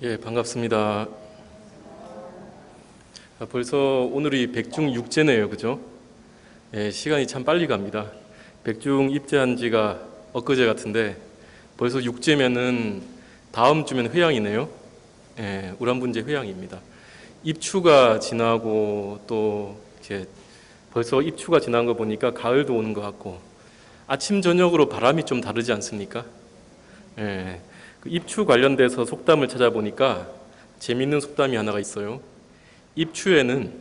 예, 반갑습니다. 벌써 오늘이 백중 육제네요, 그죠? 예, 시간이 참 빨리 갑니다. 백중 입제한 지가 엊그제 같은데 벌써 육제면은 다음 주면 회양이네요. 예, 우란분제 회양입니다. 입추가 지나고 또 이렇게 벌써 입추가 지난 거 보니까 가을도 오는 것 같고 아침 저녁으로 바람이 좀 다르지 않습니까? 예, 그 입추 관련돼서 속담을 찾아보니까 재밌는 속담이 하나가 있어요. 입추에는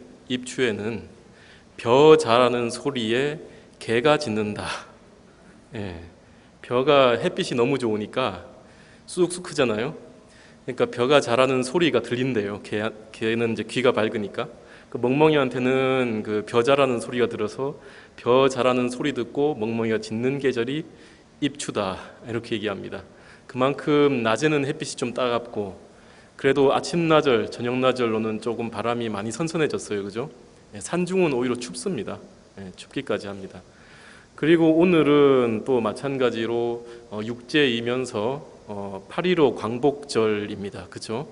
벼 자라는 소리에 개가 짖는다. 예, 벼가 햇빛이 너무 좋으니까 쑥쑥 크잖아요. 그러니까 벼가 자라는 소리가 들린대요. 개는 이제 귀가 밝으니까. 그 멍멍이한테는 그 벼 자라는 소리가 들어서 벼 자라는 소리 듣고 멍멍이가 짖는 계절이 입추다. 이렇게 얘기합니다. 그만큼 낮에는 햇빛이 좀 따갑고 그래도 아침나절, 저녁나절로는 조금 바람이 많이 선선해졌어요. 그죠? 산중은 오히려 춥습니다. 춥기까지 합니다. 그리고 오늘은 또 마찬가지로 육제이면서 8.15 광복절입니다. 그죠?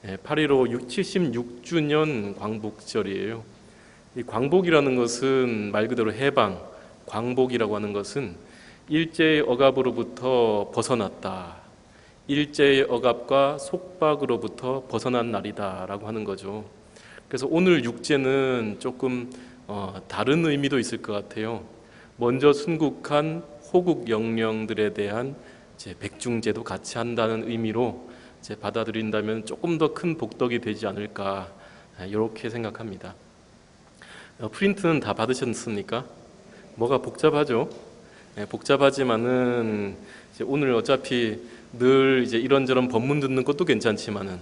8.15 76주년 광복절이에요. 이 광복이라는 것은 말 그대로 해방, 광복이라고 하는 것은 일제의 억압으로부터 벗어났다. 일제의 억압과 속박으로부터 벗어난 날이다라고 하는 거죠. 그래서 오늘 육제는 조금 다른 의미도 있을 것 같아요. 먼저 순국한 호국 영령들에 대한 이제 백중제도 같이 한다는 의미로 이제 받아들인다면 조금 더 큰 복덕이 되지 않을까 이렇게 생각합니다. 프린트는 다 받으셨습니까? 뭐가 복잡하죠? 복잡하지만은 이제 오늘 어차피 늘 이제 이런저런 법문 듣는 것도 괜찮지만은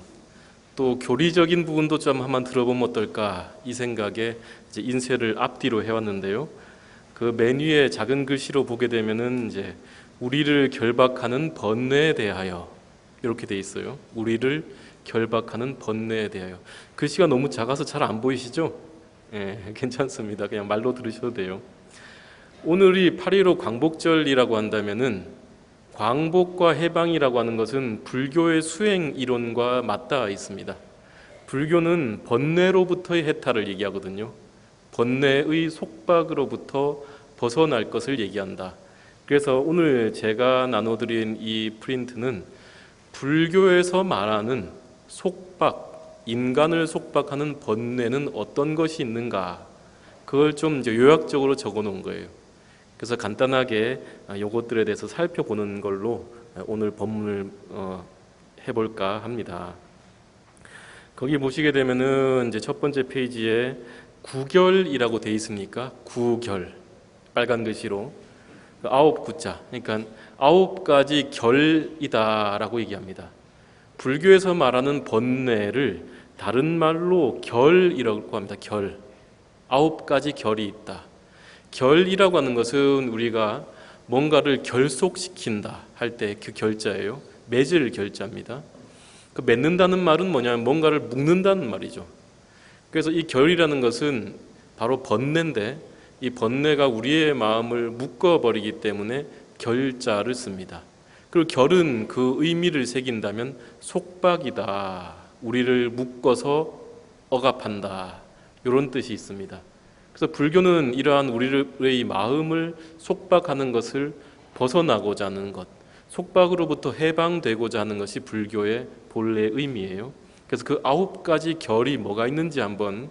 또 교리적인 부분도 좀 한번 들어보면 어떨까 이 생각에 이제 인쇄를 앞뒤로 해왔는데요. 그 맨 위에 작은 글씨로 보게 되면은 이제 우리를 결박하는 번뇌에 대하여 이렇게 돼 있어요. 우리를 결박하는 번뇌에 대하여. 글씨가 너무 작아서 잘 안 보이시죠? 예, 괜찮습니다. 그냥 말로 들으셔도 돼요. 오늘이 8.15 광복절이라고 한다면은 광복과 해방이라고 하는 것은 불교의 수행 이론과 맞닿아 있습니다. 불교는 번뇌로부터의 해탈을 얘기하거든요. 번뇌의 속박으로부터 벗어날 것을 얘기한다. 그래서 오늘 제가 나눠드린 이 프린트는 불교에서 말하는 속박, 인간을 속박하는 번뇌는 어떤 것이 있는가, 그걸 좀 이제 요약적으로 적어 놓은 거예요. 그래서 간단하게 요것들에 대해서 살펴보는 걸로 오늘 법문을 해볼까 합니다. 거기 보시게 되면은 이제 첫 번째 페이지에 구결이라고 돼 있습니까? 구결, 빨간 글씨로 9구자, 그러니까 9가지 결이다라고 얘기합니다. 불교에서 말하는 번뇌를 다른 말로 결이라고 합니다. 결, 9가지 결이 있다. 결이라고 하는 것은 우리가 뭔가를 결속시킨다 할 때 그 결자예요. 맺을 결자입니다. 그 맺는다는 말은 뭐냐면 뭔가를 묶는다는 말이죠. 그래서 이 결이라는 것은 바로 번뇌인데 이 번뇌가 우리의 마음을 묶어버리기 때문에 결자를 씁니다. 그리고 결은 그 의미를 새긴다면 속박이다. 우리를 묶어서 억압한다. 이런 뜻이 있습니다. 그래서 불교는 이러한 우리의 마음을 속박하는 것을 벗어나고자 하는 것, 속박으로부터 해방되고자 하는 것이 불교의 본래 의미예요. 그래서 그 9가지 결이 뭐가 있는지 한번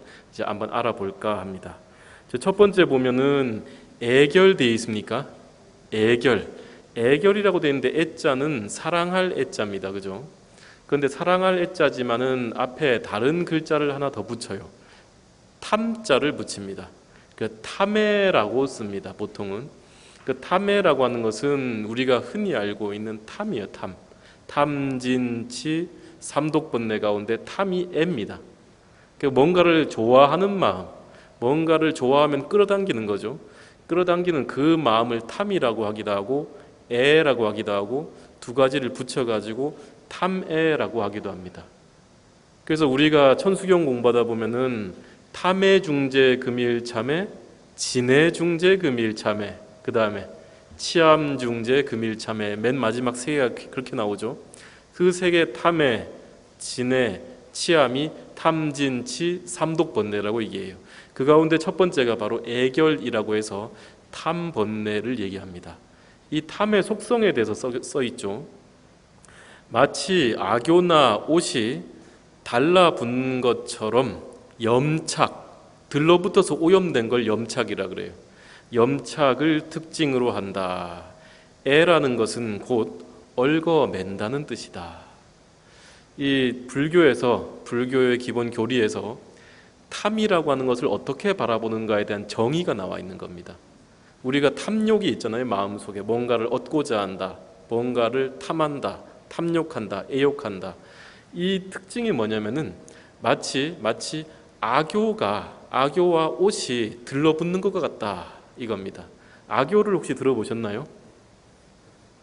알아볼까 합니다. 첫 번째 보면은 애결 되어 있습니까? 애결. 애결이라고 되어 있는데 애자는 사랑할 애자입니다. 그죠? 그런데 사랑할 애자지만은 앞에 다른 글자를 하나 더 붙여요. 탐자를 붙입니다. 그 탐해라고 씁니다. 보통은 그 탐해라고 하는 것은 우리가 흔히 알고 있는 탐이에요. 탐, 탐진치 삼독번뇌 가운데 탐이 애입니다. 뭔가를 좋아하는 마음, 뭔가를 좋아하면 끌어당기는 거죠. 끌어당기는 그 마음을 탐이라고 하기도 하고 애라고 하기도 하고 두 가지를 붙여가지고 탐애라고 하기도 합니다. 그래서 우리가 천수경 공부하다 보면은 탐해중재 금일참회, 진해중재 금일참회, 그 다음에 치암중재 금일참회, 맨 마지막 세 개가 그렇게 나오죠. 그 세 개 탐해, 진해, 치암이 탐진치 삼독번뇌라고 얘기해요. 그 가운데 첫 번째가 바로 애결이라고 해서 탐번뇌를 얘기합니다. 이 탐의 속성에 대해서 써 있죠. 마치 악교나 옷이 달라붙는 것처럼 염착, 들러붙어서 오염된 걸 염착이라 그래요. 염착을 특징으로 한다. 애라는 것은 곧 얽어맨다는 뜻이다. 이 불교의 기본 교리에서 탐이라고 하는 것을 어떻게 바라보는가에 대한 정의가 나와 있는 겁니다. 우리가 탐욕이 있잖아요. 마음속에 뭔가를 얻고자 한다, 뭔가를 탐한다, 탐욕한다, 애욕한다. 이 특징이 뭐냐면은 마치 악교와 옷이 들러붙는 것 같다 이겁니다. 악교를 혹시 들어보셨나요?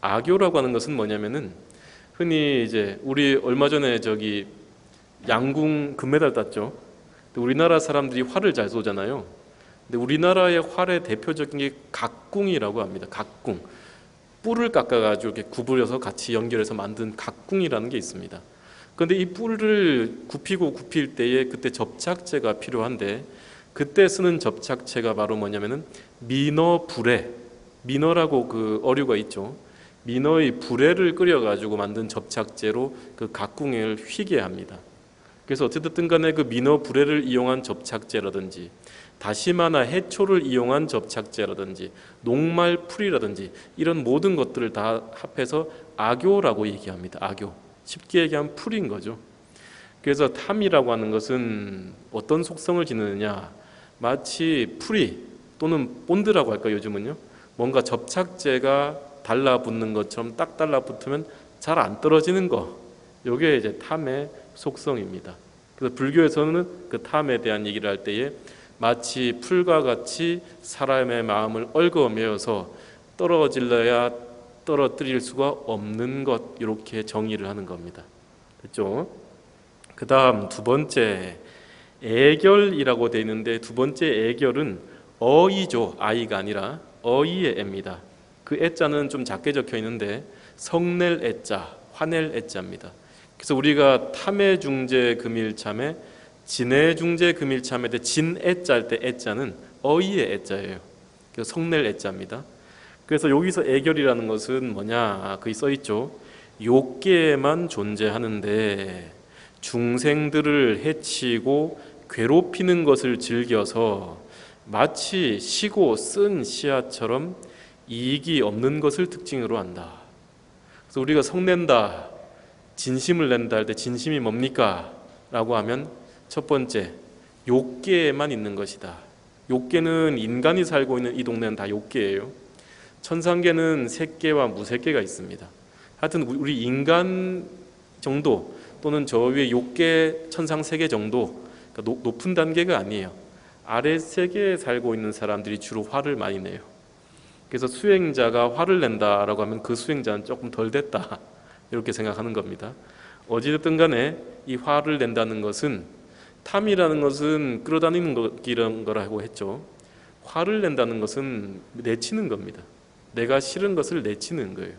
악교라고 하는 것은 뭐냐면은 흔히 이제 우리 얼마 전에 양궁 금메달 땄죠. 우리나라 사람들이 활을 잘 쏘잖아요. 근데 우리나라의 활의 대표적인 게 각궁이라고 합니다. 각궁. 뿔을 깎아가지고 이렇게 구부려서 같이 연결해서 만든 각궁이라는 게 있습니다. 그런데 이 뿔을 굽힐 때에 그때 접착제가 필요한데 그때 쓰는 접착제가 바로 뭐냐면은 민어라고 그 어류가 있죠. 민어의 불에를 끓여가지고 만든 접착제로 그 각궁을 휘게 합니다. 그래서 어쨌든 간에 그 민어 불에를 이용한 접착제라든지 다시마나 해초를 이용한 접착제라든지 녹말 풀이라든지 이런 모든 것들을 다 합해서 악교라고 얘기합니다. 악교. 쉽게 얘기하면 풀인 거죠. 그래서 탐이라고 하는 것은 어떤 속성을 지니느냐, 마치 풀이 또는 본드라고 할까 요즘은요, 뭔가 접착제가 달라붙는 것처럼 딱 달라붙으면 잘 안 떨어지는 거, 이게 이제 탐의 속성입니다. 그래서 불교에서는 그 탐에 대한 얘기를 할 때에 마치 풀과 같이 사람의 마음을 얽어매어서 떨어질래야 떨어뜨릴 수가 없는 것, 이렇게 정의를 하는 겁니다. 됐죠? 그 다음 두 번째 애결이라고 되어 있는데, 두 번째 애결은 어이죠. 아이가 아니라 어이의 애입니다. 그 애자는 좀 작게 적혀 있는데 성낼 애자, 화낼 애자입니다. 그래서 우리가 탐의 중재 금일참에 진의 중재 금일참에 진애자 할 때 애자는 어이의 애자예요. 그래서 성낼 애자입니다. 그래서 여기서 애결이라는 것은 뭐냐, 거기 써 있죠. 욕계에만 존재하는데 중생들을 해치고 괴롭히는 것을 즐겨서 마치 시고 쓴 씨앗처럼 이익이 없는 것을 특징으로 한다. 그래서 우리가 성낸다, 진심을 낸다 할 때 진심이 뭡니까? 라고 하면 첫 번째, 욕계에만 있는 것이다. 욕계는 인간이 살고 있는 이 동네는 다 욕계예요. 천상계는 색계와 무색계가 있습니다. 하여튼 우리 인간 정도 또는 저 위에 욕계, 천상 세계 정도, 그러니까 높은 단계가 아니에요. 아래 세계에 살고 있는 사람들이 주로 화를 많이 내요. 그래서 수행자가 화를 낸다라고 하면 그 수행자는 조금 덜 됐다, 이렇게 생각하는 겁니다. 어찌됐든 간에 이 화를 낸다는 것은, 탐이라는 것은 끌어다니는 거라고 했죠. 화를 낸다는 것은 내치는 겁니다. 내가 싫은 것을 내치는 거예요.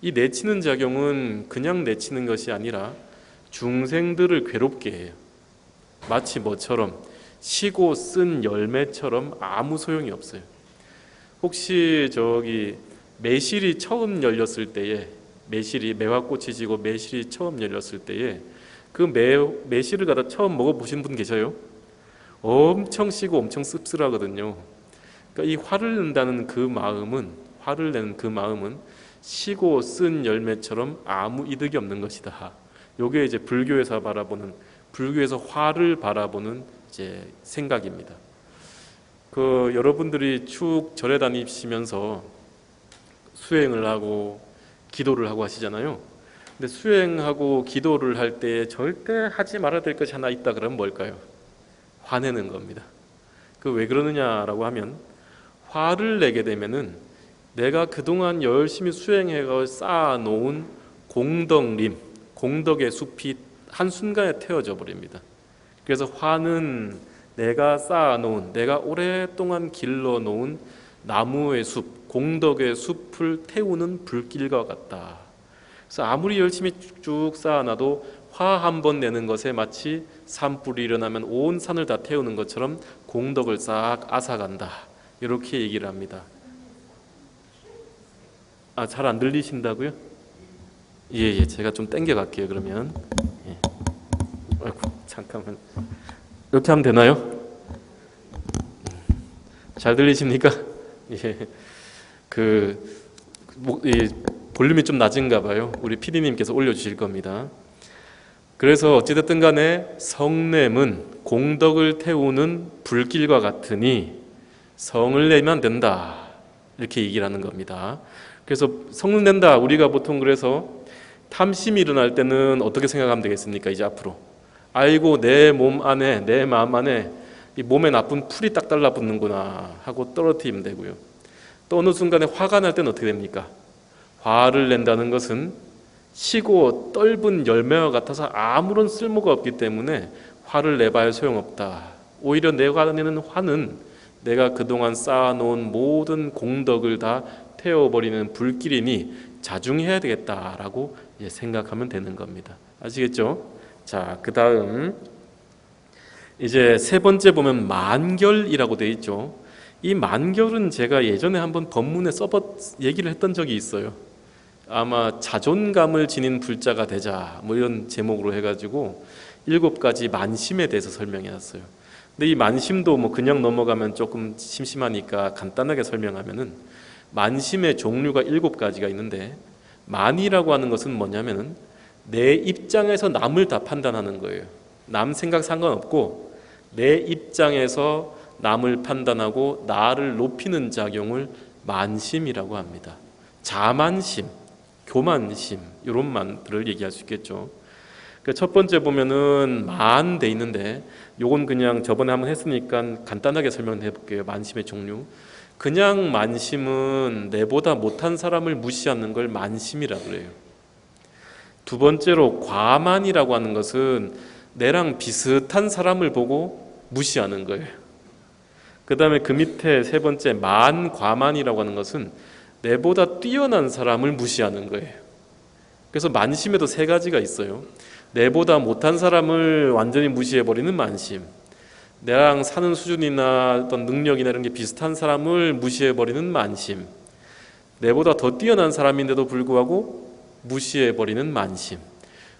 이 내치는 작용은 그냥 내치는 것이 아니라 중생들을 괴롭게 해요. 마치 뭐처럼, 시고 쓴 열매처럼 아무 소용이 없어요. 혹시 매실이 처음 열렸을 때에, 매화꽃이 지고 매실이 처음 열렸을 때에 그 매실을 갖다 처음 먹어보신 분 계셔요? 엄청 시고 엄청 씁쓸하거든요. 그러니까 이 화를 내는 그 마음은 시고 쓴 열매처럼 아무 이득이 없는 것이다. 요게 이제 불교에서 화를 바라보는 이제 생각입니다. 여러분들이 쭉 절에 다니시면서 수행을 하고 기도를 하고 하시잖아요. 근데 수행하고 기도를 할 때 절대 하지 말아야 될 것이 하나 있다 그러면 뭘까요? 화내는 겁니다. 왜 그러느냐라고 하면, 화를 내게 되면은 내가 그동안 열심히 수행해서 쌓아놓은 공덕의 숲이 한순간에 태워져 버립니다. 그래서 화는 내가 쌓아놓은, 내가 오랫동안 길러놓은 나무의 숲, 공덕의 숲을 태우는 불길과 같다. 그래서 아무리 열심히 쭉 쌓아놔도 화 한 번 내는 것에 마치 산불이 일어나면 온 산을 다 태우는 것처럼 공덕을 싹 앗아간다. 이렇게 얘기를 합니다. 잘 안 들리신다고요? 예, 제가 좀 땡겨 갈게요. 그러면 예. 아이고, 잠깐만. 이렇게 하면 되나요? 잘 들리십니까? 예. 이 볼륨이 좀 낮은가 봐요. 우리 PD님께서 올려주실 겁니다. 그래서 어찌됐든 간에 성냄은 공덕을 태우는 불길과 같으니 성을 내면 안 된다. 이렇게 얘기를 하는 겁니다. 그래서 성을 낸다. 우리가 보통 그래서 탐심이 일어날 때는 어떻게 생각하면 되겠습니까? 이제 앞으로. 아이고, 내 몸 안에, 내 마음 안에 이 몸에 나쁜 풀이 딱 달라붙는구나 하고 떨어뜨리면 되고요. 또 어느 순간에 화가 날 때는 어떻게 됩니까? 화를 낸다는 것은 시고 떫은 열매와 같아서 아무런 쓸모가 없기 때문에 화를 내봐야 소용없다. 오히려 내가 내는 화는 내가 그동안 쌓아놓은 모든 공덕을 다 태워버리는 불길이니 자중해야 되겠다라고 생각하면 되는 겁니다. 아시겠죠? 자, 그 다음 이제 세 번째 보면 만결이라고 되어 있죠. 이 만결은 제가 예전에 한번 법문에 얘기를 했던 적이 있어요. 아마 자존감을 지닌 불자가 되자 뭐 이런 제목으로 해가지고 7가지 만심에 대해서 설명해놨어요. 근데 이 만심도 뭐 그냥 넘어가면 조금 심심하니까 간단하게 설명하면은 만심의 종류가 7가지가 있는데, 만이라고 하는 것은 뭐냐면은 내 입장에서 남을 다 판단하는 거예요. 남 생각 상관없고 내 입장에서 남을 판단하고 나를 높이는 작용을 만심이라고 합니다. 자만심, 교만심 이런 만들을 얘기할 수 있겠죠. 첫 번째 보면은 만 돼 있는데 요건 그냥 저번에 한번 했으니까 간단하게 설명해 볼게요. 만심의 종류. 그냥 만심은 내보다 못한 사람을 무시하는 걸 만심이라고 그래요. 두 번째로 과만이라고 하는 것은 내랑 비슷한 사람을 보고 무시하는 거예요. 그 다음에 그 밑에 세 번째 만과만이라고 하는 것은 내보다 뛰어난 사람을 무시하는 거예요. 그래서 만심에도 3가지가 있어요. 내보다 못한 사람을 완전히 무시해버리는 만심, 내랑 사는 수준이나 어떤 능력이나 이런 게 비슷한 사람을 무시해버리는 만심, 내보다 더 뛰어난 사람인데도 불구하고 무시해버리는 만심.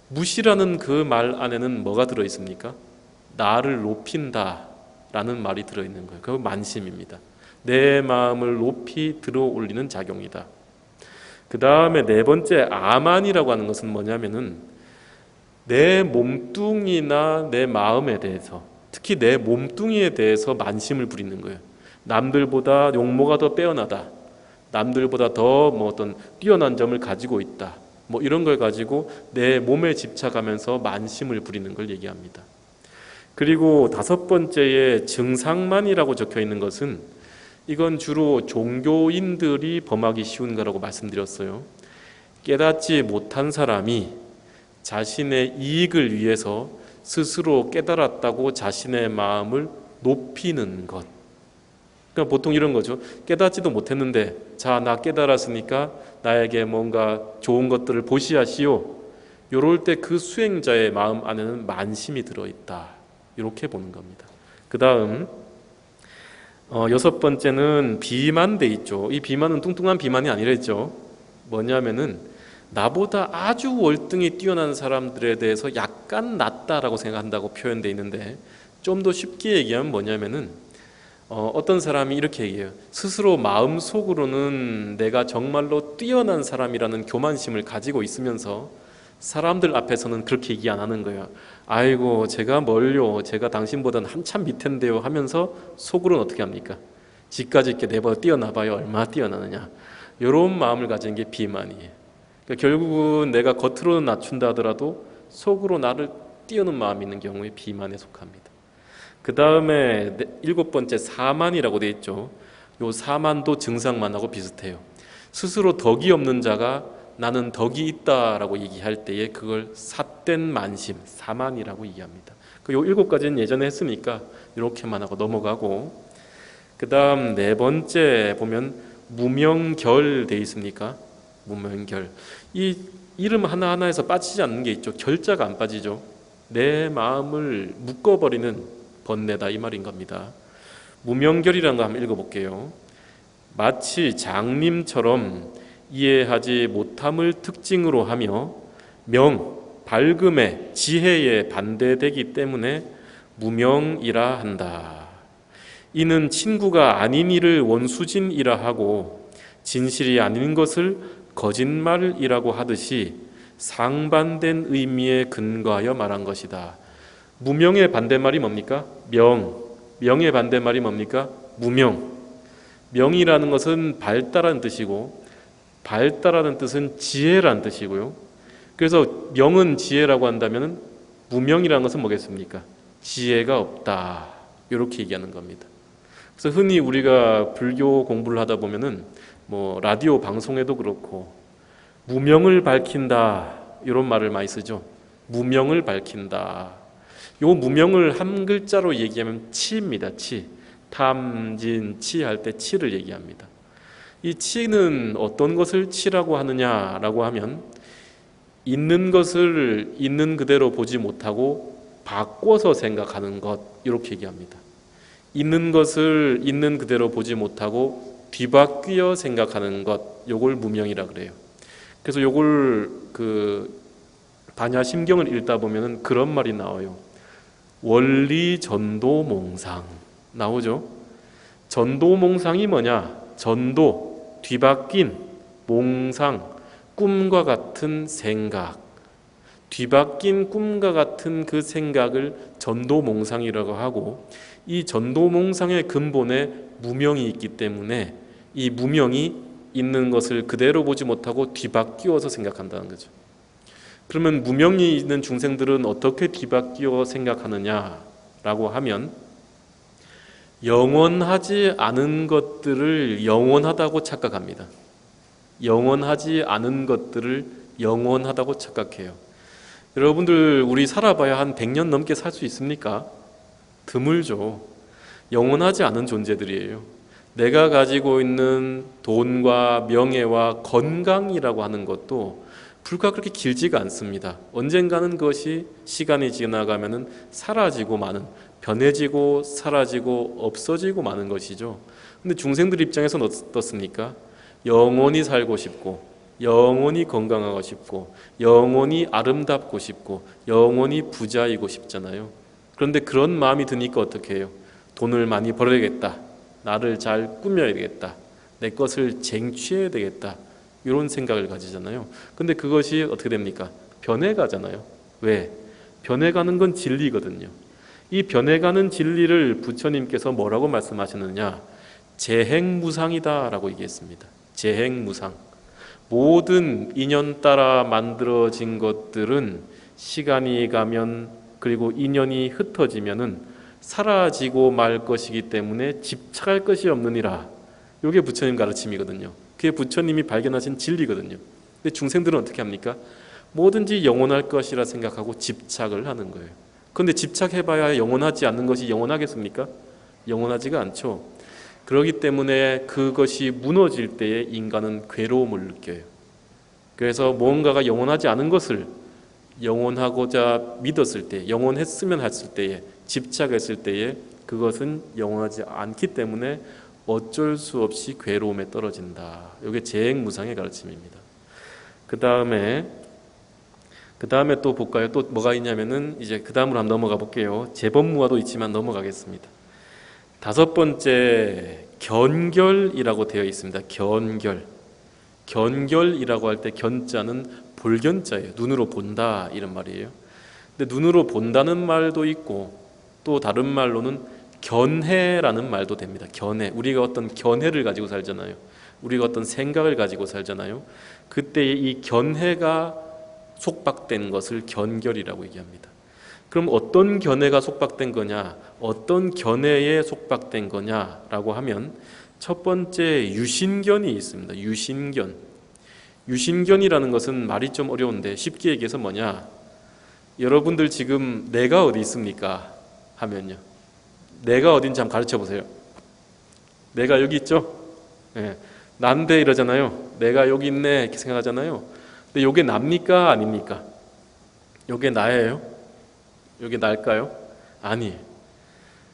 무시라는 그 말 안에는 뭐가 들어있습니까? 나를 높인다 라는 말이 들어있는 거예요. 그거 만심입니다. 내 마음을 높이 들어 올리는 작용이다. 그 다음에 4번째 아만이라고 하는 것은 뭐냐면은 내 몸뚱이나 내 마음에 대해서, 특히 내 몸뚱이에 대해서 만심을 부리는 거예요. 남들보다 용모가 더 빼어나다, 남들보다 더 뭐 어떤 뛰어난 점을 가지고 있다, 뭐 이런 걸 가지고 내 몸에 집착하면서 만심을 부리는 걸 얘기합니다. 그리고 5번째에 증상만이라고 적혀 있는 것은 이건 주로 종교인들이 범하기 쉬운 거라고 말씀드렸어요. 깨닫지 못한 사람이 자신의 이익을 위해서 스스로 깨달았다고 자신의 마음을 높이는 것. 그러니까 보통 이런 거죠. 깨닫지도 못했는데 자, 나 깨달았으니까 나에게 뭔가 좋은 것들을 보시하시오. 요럴 때 그 수행자의 마음 안에는 만심이 들어있다. 이렇게 보는 겁니다. 그 다음 6번째는 비만돼 있죠. 이 비만은 뚱뚱한 비만이 아니랬죠. 뭐냐면은 나보다 아주 월등히 뛰어난 사람들에 대해서 약간 낫다라고 생각한다고 표현되어 있는데, 좀 더 쉽게 얘기하면 뭐냐면은 어떤 사람이 이렇게 얘기해요. 스스로 마음속으로는 내가 정말로 뛰어난 사람이라는 교만심을 가지고 있으면서 사람들 앞에서는 그렇게 얘기 안 하는 거예요. 아이고, 제가 뭘요, 제가 당신보다는 한참 밑인데요 하면서 속으로는 어떻게 합니까? 지까지 있게 내보다 뛰어나봐요. 얼마나 뛰어나느냐. 이런 마음을 가진 게 비만이에요. 그러니까 결국은 내가 겉으로는 낮춘다 하더라도 속으로 나를 띄우는 마음이 있는 경우에 비만에 속합니다. 그 다음에 7번째 사만이라고 되어 있죠. 요 사만도 증상만하고 비슷해요. 스스로 덕이 없는 자가 나는 덕이 있다라고 얘기할 때에 그걸 삿된 만심, 사만이라고 얘기합니다. 요 7가지는 예전에 했으니까 이렇게만 하고 넘어가고, 그 다음 4번째 보면 무명결 되어 있습니까? 무명결. 이 이름 하나하나에서 빠지지 않는 게 있죠. 결자가 안 빠지죠. 내 마음을 묶어버리는 번뇌다 이 말인 겁니다. 무명결이라는 거 한번 읽어볼게요. 마치 장님처럼 이해하지 못함을 특징으로 하며 밝음의 지혜에 반대되기 때문에 무명이라 한다. 이는 친구가 아닌 이를 원수진이라 하고 진실이 아닌 것을 거짓말이라고 하듯이 상반된 의미에 근거하여 말한 것이다. 무명의 반대말이 뭡니까? 명의 반대말이 뭡니까? 무명. 명이라는 것은 발달한 뜻이고 발달하는 뜻은 지혜라는 뜻이고요. 그래서 명은 지혜라고 한다면 무명이라는 것은 뭐겠습니까? 지혜가 없다. 이렇게 얘기하는 겁니다. 그래서 흔히 우리가 불교 공부를 하다 보면은 라디오 방송에도 그렇고 무명을 밝힌다 이런 말을 많이 쓰죠. 무명을 밝힌다. 요 무명을 한 글자로 얘기하면 치입니다. 치. 탐진 치 할 때 치를 얘기합니다. 이 치는 어떤 것을 치라고 하느냐라고 하면 있는 것을 있는 그대로 보지 못하고 바꿔서 생각하는 것 이렇게 얘기합니다. 있는 것을 있는 그대로 보지 못하고 뒤바뀌어 생각하는 것 요걸 무명이라 그래요. 그래서 요걸 반야심경을 읽다 보면은 그런 말이 나와요. 원리 전도몽상 나오죠. 전도몽상이 뭐냐? 전도, 뒤바뀐, 몽상, 꿈과 같은 생각. 뒤바뀐 꿈과 같은 그 생각을 전도몽상이라고 하고 이 전도몽상의 근본에 무명이 있기 때문에 이 무명이 있는 것을 그대로 보지 못하고 뒤바뀌어서 생각한다는 거죠. 그러면 무명이 있는 중생들은 어떻게 뒤바뀌어 생각하느냐라고 하면 영원하지 않은 것들을 영원하다고 착각합니다. 영원하지 않은 것들을 영원하다고 착각해요. 여러분들 우리 살아봐야 한 100년 넘게 살 수 있습니까? 드물죠. 영원하지 않은 존재들이에요. 내가 가지고 있는 돈과 명예와 건강이라고 하는 것도 불과 그렇게 길지가 않습니다. 언젠가는 그것이 시간이 지나가면은 사라지고 마는, 변해지고 사라지고 없어지고 마는 것이죠. 근데 중생들 입장에서는 어떻습니까? 영원히 살고 싶고 영원히 건강하고 싶고 영원히 아름답고 싶고 영원히 부자이고 싶잖아요. 그런데 그런 마음이 드니까 어떻게 해요? 돈을 많이 벌어야겠다. 나를 잘 꾸며야 되겠다. 내 것을 쟁취해야 되겠다. 이런 생각을 가지잖아요. 근데 그것이 어떻게 됩니까? 변해가잖아요. 왜? 변해가는 건 진리거든요. 이 변해가는 진리를 부처님께서 뭐라고 말씀하셨느냐? 재행무상이다 라고 얘기했습니다. 재행무상. 모든 인연 따라 만들어진 것들은 시간이 가면 그리고 인연이 흩어지면은 사라지고 말 것이기 때문에 집착할 것이 없느니라. 이게 부처님 가르침이거든요. 그게 부처님이 발견하신 진리거든요. 근데 중생들은 어떻게 합니까? 뭐든지 영원할 것이라 생각하고 집착을 하는 거예요. 그런데 집착해봐야 영원하지 않는 것이 영원하겠습니까? 영원하지가 않죠. 그렇기 때문에 그것이 무너질 때에 인간은 괴로움을 느껴요. 그래서 뭔가가 영원하지 않은 것을 영원하고자 믿었을 때, 영원했으면 했을 때에, 집착했을 때에 그것은 영원하지 않기 때문에 어쩔 수 없이 괴로움에 떨어진다. 이게 재행무상의 가르침입니다. 그 다음에 또 볼까요? 또 뭐가 있냐면은 이제 그 다음으로 한번 넘어가 볼게요. 재법무화도 있지만 넘어가겠습니다. 5번째 견결이라고 되어 있습니다. 견결이라고 할 때 견자는 볼견자예요. 눈으로 본다 이런 말이에요. 근데 눈으로 본다는 말도 있고 또 다른 말로는 견해라는 말도 됩니다. 견해. 우리가 어떤 견해를 가지고 살잖아요. 우리가 어떤 생각을 가지고 살잖아요. 그때 이 견해가 속박된 것을 견결이라고 얘기합니다. 그럼 어떤 견해가 속박된 거냐? 어떤 견해에 속박된 거냐라고 하면 첫 번째 유신견이 있습니다. 유신견이라는 것은 말이 좀 어려운데 쉽게 얘기해서 뭐냐? 여러분들 지금 내가 어디 있습니까? 하면요. 내가 어딘지 한번 가르쳐 보세요. 내가 여기 있죠? 네. 난데 이러잖아요. 내가 여기 있네 이렇게 생각하잖아요. 근데 요게 납니까 아닙니까? 요게 나예요? 요게 날까요? 아니에요.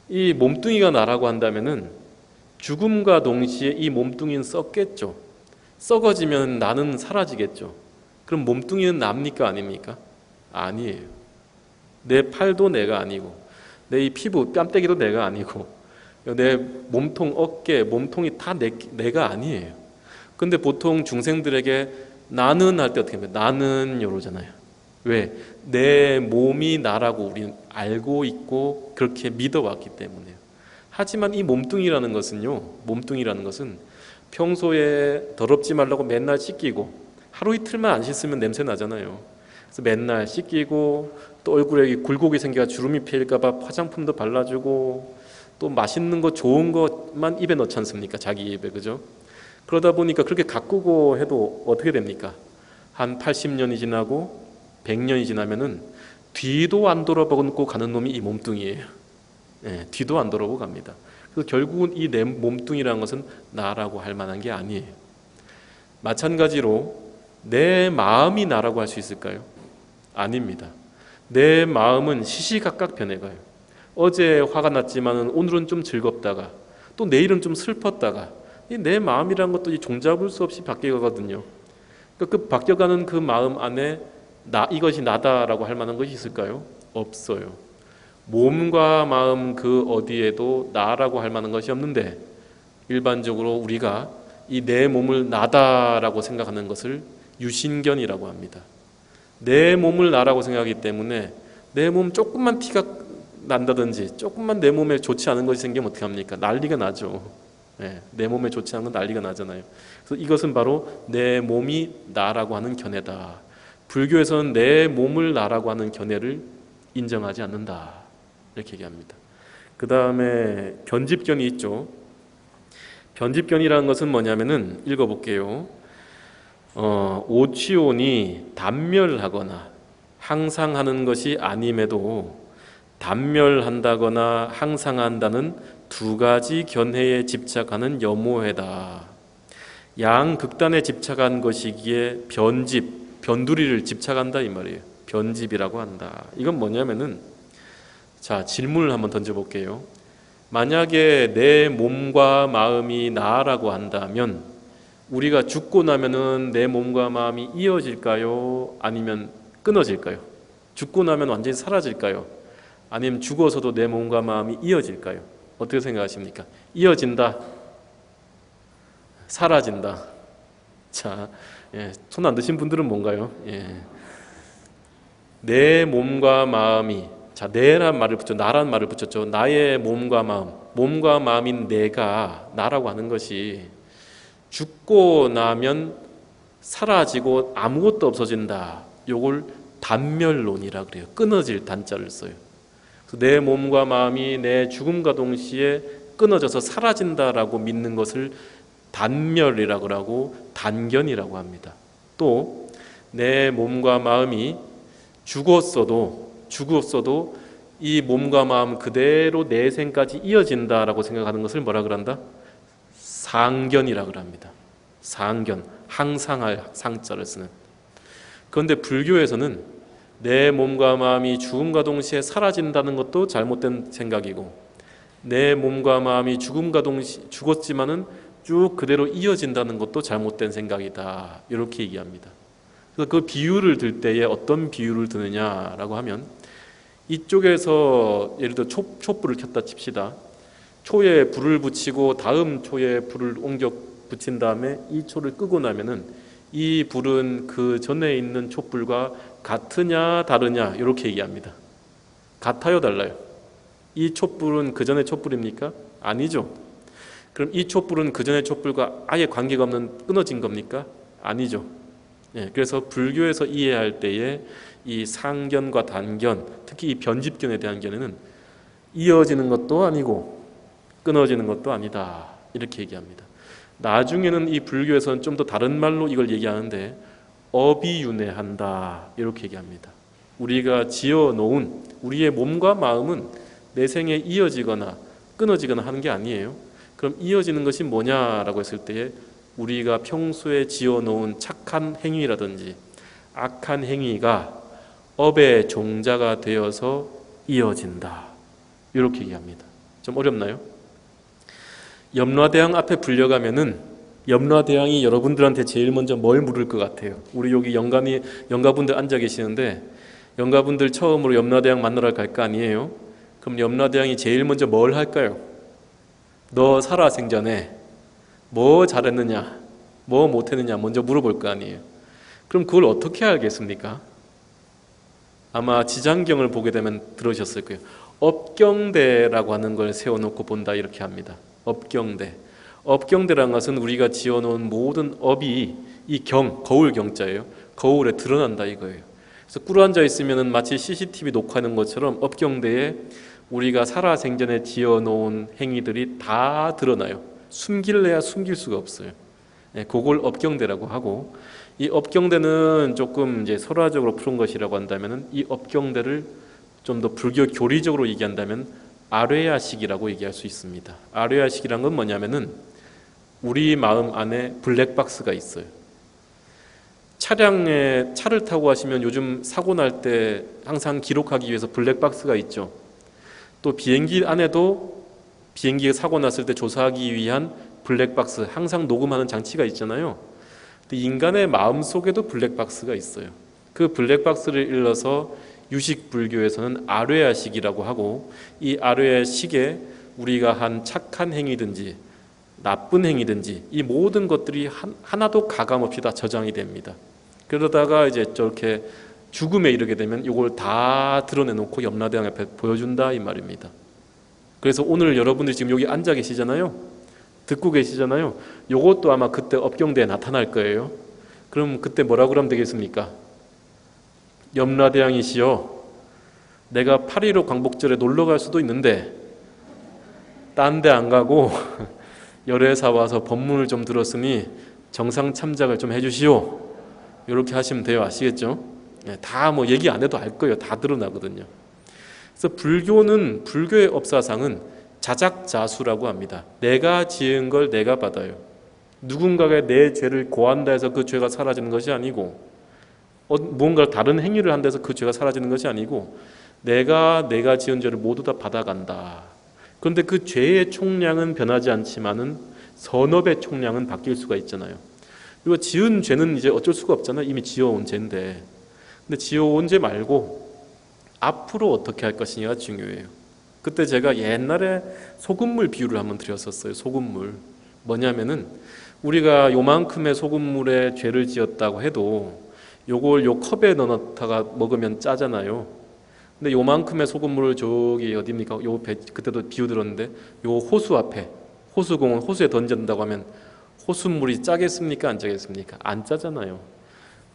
이 몸뚱이가 나라고 한다면은 죽음과 동시에 이 몸뚱이는 썩겠죠. 썩어지면 나는 사라지겠죠. 그럼 몸뚱이는 납니까 아닙니까? 아니에요. 내 팔도 내가 아니고 내 이 피부 뺨때기도 내가 아니고 내 몸통 어깨 몸통이 다 내가 아니에요. 근데 보통 중생들에게 나는 할 때 어떻게 하면 나는 이러잖아요. 왜? 내 몸이 나라고 우리는 알고 있고 그렇게 믿어왔기 때문에요. 하지만 이 몸뚱이라는 것은 평소에 더럽지 말라고 맨날 씻기고 하루 이틀만 안 씻으면 냄새 나잖아요. 그래서 맨날 씻기고 또 얼굴에 굴곡이 생겨 주름이 패일까봐 화장품도 발라주고 또 맛있는 거 좋은 것만 입에 넣지 않습니까? 자기 입에 그죠? 그러다 보니까 그렇게 가꾸고 해도 어떻게 됩니까? 한 80년이 지나고 100년이 지나면은 뒤도 안 돌아보고 가는 놈이 이 몸뚱이에요. 네, 뒤도 안 돌아보고 갑니다. 그래서 결국은 이 내 몸뚱이라는 것은 나라고 할 만한 게 아니에요. 마찬가지로 내 마음이 나라고 할 수 있을까요? 아닙니다. 내 마음은 시시각각 변해가요. 어제 화가 났지만 오늘은 좀 즐겁다가 또 내일은 좀 슬펐다가 내 마음이라는 것도 종잡을 수 없이 바뀌어가거든요. 그러니까 그 바뀌어가는 그 마음 안에 이것이 나다라고 할 만한 것이 있을까요? 없어요. 몸과 마음 그 어디에도 나라고 할 만한 것이 없는데 일반적으로 우리가 이 내 몸을 나다라고 생각하는 것을 유신견이라고 합니다. 내 몸을 나라고 생각하기 때문에 내 몸 조금만 티가 난다든지 조금만 내 몸에 좋지 않은 것이 생기면 어떻게 합니까? 난리가 나죠. 네, 내 몸에 좋지 않은 건 난리가 나잖아요. 그래서 이것은 바로 내 몸이 나라고 하는 견해다. 불교에서는 내 몸을 나라고 하는 견해를 인정하지 않는다. 이렇게 얘기합니다. 그 다음에 변집견이 있죠. 변집견이라는 것은 뭐냐면은 읽어볼게요. 오치온이 단멸하거나 항상 하는 것이 아님에도 단멸한다거나 항상 한다는 두 가지 견해에 집착하는 염오해다. 양극단에 집착한 것이기에 변두리를 집착한다 이 말이에요. 변집이라고 한다. 이건 뭐냐면은 자, 질문을 한번 던져볼게요. 만약에 내 몸과 마음이 나라고 한다면 우리가 죽고 나면은 내 몸과 마음이 이어질까요? 아니면 끊어질까요? 죽고 나면 완전히 사라질까요? 아니면 죽어서도 내 몸과 마음이 이어질까요? 어떻게 생각하십니까? 이어진다. 사라진다. 자, 손 안 드신 분들은 뭔가요? 내 몸과 마음이 자, 내란 말을 붙여 나란 말을 붙였죠. 나의 몸과 마음인 내가 나라고 하는 것이 죽고 나면 사라지고 아무것도 없어진다. 요걸 단멸론이라 그래요. 끊어질 단자를 써요. 그래서 내 몸과 마음이 내 죽음과 동시에 끊어져서 사라진다라고 믿는 것을 단멸이라고 하고 단견이라고 합니다. 또 내 몸과 마음이 죽었어도 이 몸과 마음 그대로 내생까지 이어진다라고 생각하는 것을 뭐라 그런다? 상견이라고 합니다. 상견, 항상할 상자를 쓰는. 그런데 불교에서는 내 몸과 마음이 죽음과 동시에 사라진다는 것도 잘못된 생각이고 내 몸과 마음이 죽음과 동시에 죽었지만은 쭉 그대로 이어진다는 것도 잘못된 생각이다. 이렇게 얘기합니다. 그래서 그 비유를 들 때에 어떤 비유를 드느냐라고 하면 이쪽에서 예를 들어 촛불을 켰다 칩시다. 초에 불을 붙이고 다음 초에 불을 옮겨 붙인 다음에 이 초를 끄고 나면은 이 불은 그 전에 있는 촛불과 같으냐 다르냐 이렇게 얘기합니다. 같아요, 달라요? 이 촛불은 그 전의 촛불입니까? 아니죠. 그럼 이 촛불은 그 전의 촛불과 아예 관계가 없는 끊어진 겁니까? 아니죠. 그래서 불교에서 이해할 때에 이 상견과 단견, 특히 이 변집견에 대한 견해는 이어지는 것도 아니고 끊어지는 것도 아니다. 이렇게 얘기합니다. 나중에는 이 불교에서는 좀 더 다른 말로 이걸 얘기하는데 어비윤회한다. 이렇게 얘기합니다. 우리가 지어놓은 우리의 몸과 마음은 내 생에 이어지거나 끊어지거나 하는 게 아니에요. 그럼 이어지는 것이 뭐냐라고 했을 때에 우리가 평소에 지어놓은 착한 행위라든지 악한 행위가 업의 종자가 되어서 이어진다. 이렇게 얘기합니다. 좀 어렵나요? 염라대왕 앞에 불려가면은 염라대왕이 여러분들한테 제일 먼저 뭘 물을 것 같아요? 우리 여기 영가분들 앉아 계시는데 영가분들 처음으로 염라대왕 만나러 갈 거 아니에요? 그럼 염라대왕이 제일 먼저 뭘 할까요? 너 살아생전에 뭐 잘했느냐, 뭐 못했느냐 먼저 물어볼 거 아니에요. 그럼 그걸 어떻게 알겠습니까? 아마 지장경을 보게 되면 들으셨을 거예요. 업경대라고 하는 걸 세워놓고 본다 이렇게 합니다. 업경대. 업경대라는 것은 우리가 지어놓은 모든 업이 이 거울 경자예요. 거울에 드러난다 이거예요. 그래서 꿇어앉아 있으면 마치 CCTV 녹화하는 것처럼 업경대에 우리가 살아생전에 지어놓은 행위들이 다 드러나요. 숨길래야 숨길 수가 없어요. 그걸 업경대라고 하고, 이 업경대는 조금 이제 설화적으로 푸는 것이라고 한다면 이 업경대를 좀 더 불교 교리적으로 얘기한다면 아뢰야식이라고 얘기할 수 있습니다. 아뢰야식이란 건 뭐냐면은 우리 마음 안에 블랙박스가 있어요. 차를 타고 가시면 요즘 사고 날 때 항상 기록하기 위해서 블랙박스가 있죠. 또 비행기 안에도 비행기가 사고 났을 때 조사하기 위한 블랙박스, 항상 녹음하는 장치가 있잖아요. 근데 인간의 마음 속에도 블랙박스가 있어요. 그 블랙박스를 일러서 유식 불교에서는 아뢰야식이라고 하고, 이 아뢰야식에 우리가 한 착한 행위든지 나쁜 행위든지 이 모든 것들이 하나도 가감없이 다 저장이 됩니다. 그러다가 이제 저렇게 죽음에 이르게 되면 이걸 다 드러내놓고 염라대왕 앞에 보여준다 이 말입니다. 그래서 오늘 여러분들이 지금 여기 앉아 계시잖아요. 듣고 계시잖아요. 이것도 아마 그때 업경대에 나타날 거예요. 그럼 그때 뭐라고 그러면 되겠습니까? 염라대왕이시여, 내가 8.15 광복절에 놀러 갈 수도 있는데 딴 데 안 가고 열애사 와서 법문을 좀 들었으니 정상 참작을 좀 해주시오. 이렇게 하시면 돼요. 아시겠죠? 다 뭐 얘기 안 해도 알 거예요. 다 드러나거든요. 그래서 불교의 업사상은 자작자수라고 합니다. 내가 지은 걸 내가 받아요. 누군가가 내 죄를 고한다 해서 그 죄가 사라지는 것이 아니고, 무언가 다른 행위를 한다 해서 그 죄가 사라지는 것이 아니고, 내가 지은 죄를 모두 다 받아간다. 그런데 그 죄의 총량은 변하지 않지만은 선업의 총량은 바뀔 수가 있잖아요. 그리고 지은 죄는 이제 어쩔 수가 없잖아요. 이미 지어온 죄인데. 근데 지어온 죄 말고 앞으로 어떻게 할 것이냐가 중요해요. 그때 제가 옛날에 소금물 비유를 한번 드렸었어요. 소금물. 뭐냐면은 우리가 요만큼의 소금물에 죄를 지었다고 해도 요걸 요 컵에 넣어다가 먹으면 짜잖아요. 근데 요만큼의 소금물을 저기 어디입니까? 그때도 비유 들었는데 요 호수 앞에, 호수공원 호수에 던진다고 하면 호수물이 짜겠습니까? 안 짜겠습니까? 안 짜잖아요.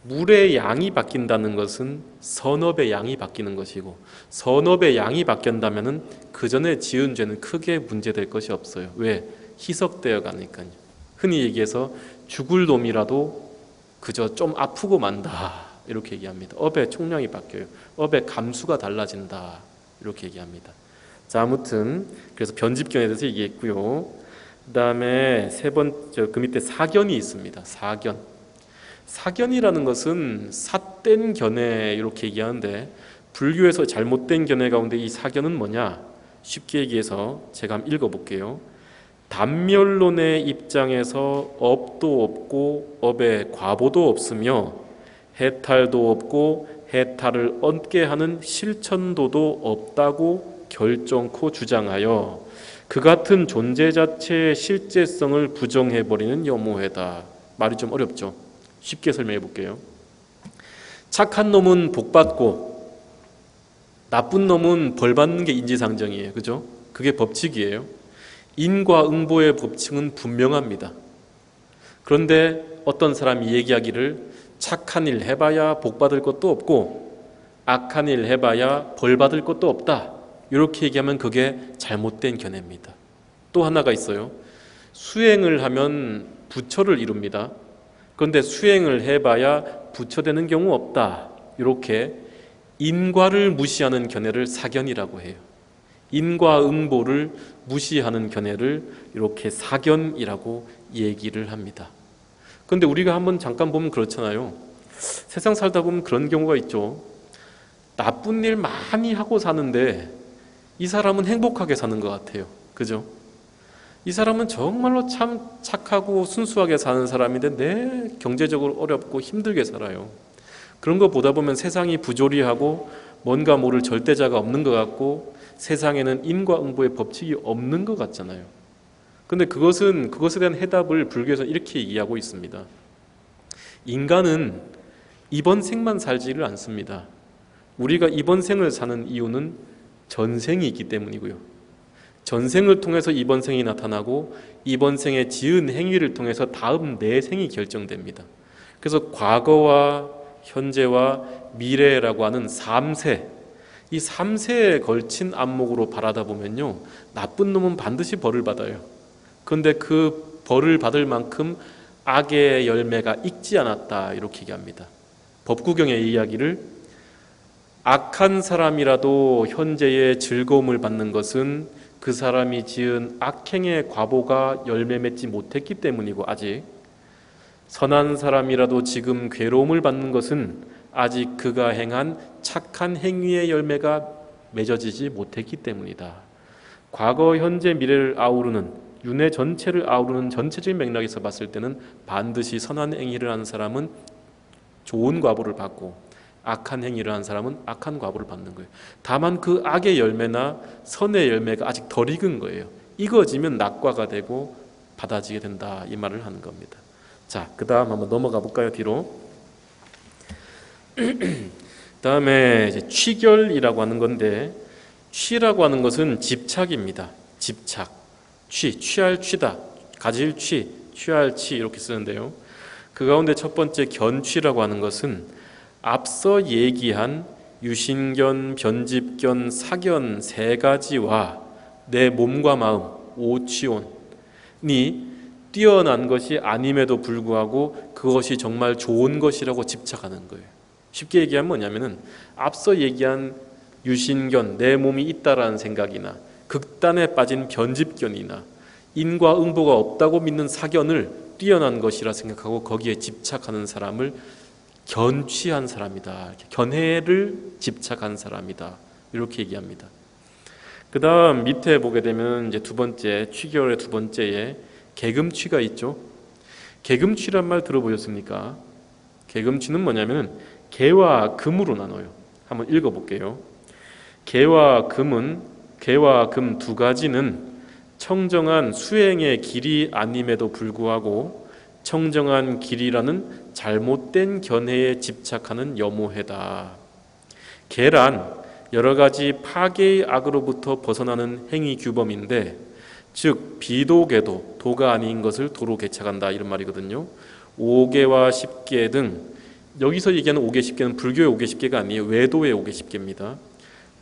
물의 양이 바뀐다는 것은 선업의 양이 바뀌는 것이고, 선업의 양이 바뀐다면은 그 전에 지은 죄는 크게 문제될 것이 없어요. 왜? 희석되어 가니까요. 흔히 얘기해서 죽을 놈이라도 그저 좀 아프고 만다 이렇게 얘기합니다. 업의 총량이 바뀌어요. 업의 감수가 달라진다 이렇게 얘기합니다. 자, 아무튼 그래서 변집견에 대해서 얘기했고요. 그 다음에 그 밑에 사견이 있습니다. 사견이라는 것은 삿된 견해 이렇게 얘기하는데, 불교에서 잘못된 견해 가운데 이 사견은 뭐냐? 쉽게 얘기해서 제가 한번 읽어볼게요. 단멸론의 입장에서 업도 없고 업의 과보도 없으며 해탈도 없고 해탈을 얻게 하는 실천도도 없다고 결정코 주장하여 그 같은 존재 자체의 실제성을 부정해버리는 염오회다. 말이 좀 어렵죠? 쉽게 설명해 볼게요. 착한 놈은 복받고 나쁜 놈은 벌받는 게 인지상정이에요. 그죠? 그게 법칙이에요. 인과응보의 법칙은 분명합니다. 그런데 어떤 사람이 얘기하기를 착한 일 해봐야 복받을 것도 없고 악한 일 해봐야 벌받을 것도 없다, 이렇게 얘기하면 그게 잘못된 견해입니다. 또 하나가 있어요. 수행을 하면 부처를 이룹니다. 그런데 수행을 해봐야 부처되는 경우 없다, 이렇게 인과를 무시하는 견해를 사견이라고 해요. 인과응보를 무시하는 견해를 이렇게 사견이라고 얘기를 합니다. 그런데 우리가 한번 잠깐 보면 그렇잖아요. 세상 살다 보면 그런 경우가 있죠. 나쁜 일 많이 하고 사는데 이 사람은 행복하게 사는 것 같아요. 그죠? 이 사람은 정말로 참 착하고 순수하게 사는 사람인데 내 경제적으로 어렵고 힘들게 살아요. 그런 거 보다 보면 세상이 부조리하고 뭔가 모를 절대자가 없는 것 같고 세상에는 인과응보의 법칙이 없는 것 같잖아요. 그런데 그것에 대한 해답을 불교에서는 이렇게 이해하고 있습니다. 인간은 이번 생만 살지를 않습니다. 우리가 이번 생을 사는 이유는 전생이 있기 때문이고요. 전생을 통해서 이번 생이 나타나고 이번 생에 지은 행위를 통해서 다음 내 생이 결정됩니다. 그래서 과거와 현재와 미래라고 하는 3세, 이 3세에 걸친 안목으로 바라다 보면요, 나쁜 놈은 반드시 벌을 받아요. 그런데 그 벌을 받을 만큼 악의 열매가 익지 않았다, 이렇게 얘기합니다. 법구경의 이야기를 악한 사람이라도 현재의 즐거움을 받는 것은 그 사람이 지은 악행의 과보가 열매 맺지 못했기 때문이고, 아직 선한 사람이라도 지금 괴로움을 받는 것은 아직 그가 행한 착한 행위의 열매가 맺어지지 못했기 때문이다. 과거, 현재, 미래를 아우르는 윤회 전체를 아우르는 전체적인 맥락에서 봤을 때는 반드시 선한 행위를 하는 사람은 좋은 과보를 받고 악한 행위를 한 사람은 악한 과보를 받는 거예요. 다만 그 악의 열매나 선의 열매가 아직 덜 익은 거예요. 익어지면 낙과가 되고 받아지게 된다, 이 말을 하는 겁니다. 자, 그 다음 한번 넘어가 볼까요? 뒤로. 다음에 이제 취결이라고 하는 건데, 취라고 하는 것은 집착입니다. 집착. 취할 취다. 가질 취, 취할 취 이렇게 쓰는데요. 그 가운데 첫 번째 견취라고 하는 것은 앞서 얘기한 유신견, 변집견, 사견 세 가지와 내 몸과 마음, 오취온이 뛰어난 것이 아님에도 불구하고 그것이 정말 좋은 것이라고 집착하는 거예요. 쉽게 얘기하면 뭐냐면은 앞서 얘기한 유신견, 내 몸이 있다라는 생각이나 극단에 빠진 변집견이나 인과 응보가 없다고 믿는 사견을 뛰어난 것이라 생각하고 거기에 집착하는 사람을 견취한 사람이다, 견해를 집착한 사람이다, 이렇게 얘기합니다. 그 다음 밑에 보게 되면 이제 두 번째, 취결의 두 번째에 개금취가 있죠. 개금취란 말 들어보셨습니까? 개금취는 뭐냐면 개와 금으로 나눠요. 한번 읽어볼게요. 개와 금 두 가지는 청정한 수행의 길이 아님에도 불구하고 청정한 길이라는 잘못된 견해에 집착하는 염오해다. 개란 여러 가지 파괴의 악으로부터 벗어나는 행위 규범인데, 즉 비도개도 도가 아닌 것을 도로 개착한다, 이런 말이거든요. 5개와 10개 등, 여기서 얘기하는 5개 10개는 불교의 5개 10개가 아니에요. 외도의 5개 10개입니다.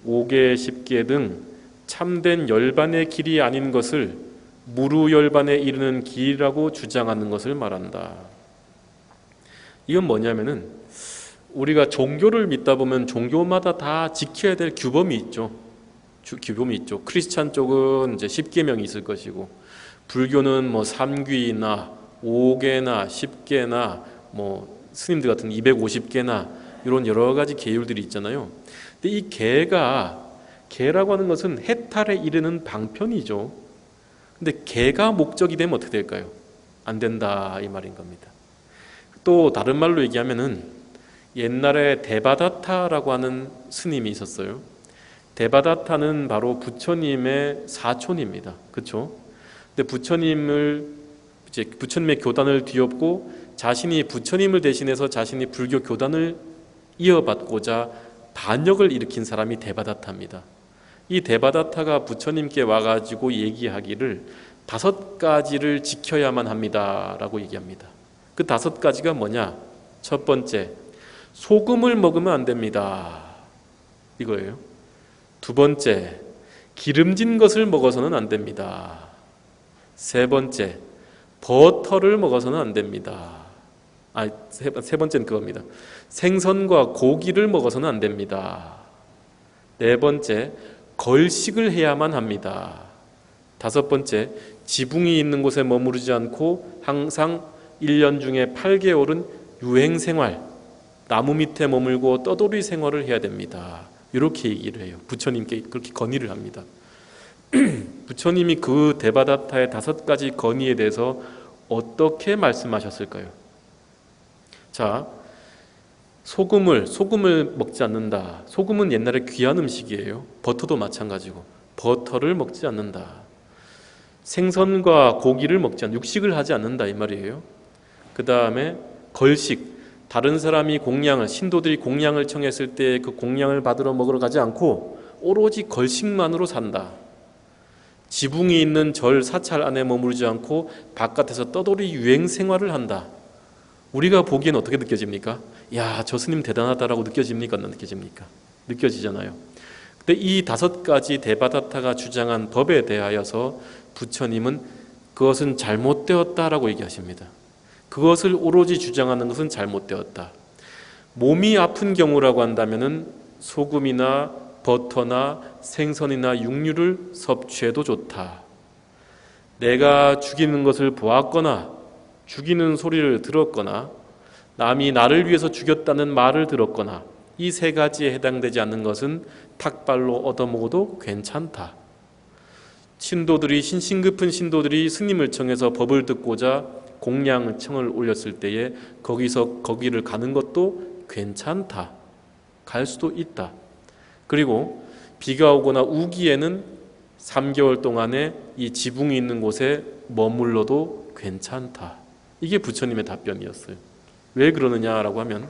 5개 10개 등 참된 열반의 길이 아닌 것을 무루열반에 이르는 길이라고 주장하는 것을 말한다. 이건 뭐냐면은 우리가 종교를 믿다 보면 종교마다 다 지켜야 될 규범이 있죠. 규범이 있죠. 크리스찬 쪽은 이제 10계명이 있을 것이고, 불교는 뭐 3귀나 5개나 10개나 뭐 스님들 같은 250개나 이런 여러 가지 계율들이 있잖아요. 근데 이 개라고 하는 것은 해탈에 이르는 방편이죠. 근데 개가 목적이 되면 어떻게 될까요? 안 된다, 이 말인 겁니다. 또 다른 말로 얘기하면은 옛날에 데바다타라고 하는 스님이 있었어요. 데바다타는 바로 부처님의 사촌입니다. 그렇죠? 근데 부처님의 교단을 뒤엎고 자신이 부처님을 대신해서 자신이 불교 교단을 이어받고자 반역을 일으킨 사람이 데바다타입니다. 이 데바다타가 부처님께 와가지고 얘기하기를 5가지를 지켜야만 합니다라고 얘기합니다. 그 5가지가 뭐냐? 첫 번째, 소금을 먹으면 안 됩니다, 이거예요. 두 번째, 기름진 것을 먹어서는 안 됩니다. 세 번째, 버터를 먹어서는 안 됩니다. 세 번째는 그겁니다. 생선과 고기를 먹어서는 안 됩니다. 네 번째, 걸식을 해야만 합니다. 다섯 번째, 지붕이 있는 곳에 머무르지 않고 항상 1년 중에 8개월은 유행생활, 나무 밑에 머물고 떠돌이 생활을 해야 됩니다. 이렇게 얘기를 해요. 부처님께 그렇게 건의를 합니다. 부처님이 그 데바다타의 5가지 건의에 대해서 어떻게 말씀하셨을까요? 자, 소금을 먹지 않는다. 소금은 옛날에 귀한 음식이에요. 버터도 마찬가지고 버터를 먹지 않는다. 생선과 고기를 먹지 않는다. 육식을 하지 않는다 이 말이에요. 그 다음에 걸식, 다른 사람이 신도들이 공양을 청했을 때 그 공양을 받으러 먹으러 가지 않고 오로지 걸식만으로 산다. 지붕이 있는 절 사찰 안에 머무르지 않고 바깥에서 떠돌이 유행 생활을 한다. 우리가 보기엔 어떻게 느껴집니까? 야, 저 스님 대단하다라고 느껴집니까? 안 느껴집니까? 느껴지잖아요. 근데 이 5가지 데바다타가 주장한 법에 대하여서 부처님은 그것은 잘못되었다라고 얘기하십니다. 그것을 오로지 주장하는 것은 잘못되었다. 몸이 아픈 경우라고 한다면은 소금이나 버터나 생선이나 육류를 섭취해도 좋다. 내가 죽이는 것을 보았거나 죽이는 소리를 들었거나 남이 나를 위해서 죽였다는 말을 들었거나 이 3가지에 해당되지 않는 것은 탁발로 얻어먹어도 괜찮다. 신심 깊은 신도들이 스님을 청해서 법을 듣고자 공양청을 올렸을 때에 거기를 가는 것도 괜찮다. 갈 수도 있다. 그리고 비가 오거나 우기에는 3개월 동안에 이 지붕이 있는 곳에 머물러도 괜찮다. 이게 부처님의 답변이었어요. 왜 그러느냐라고 하면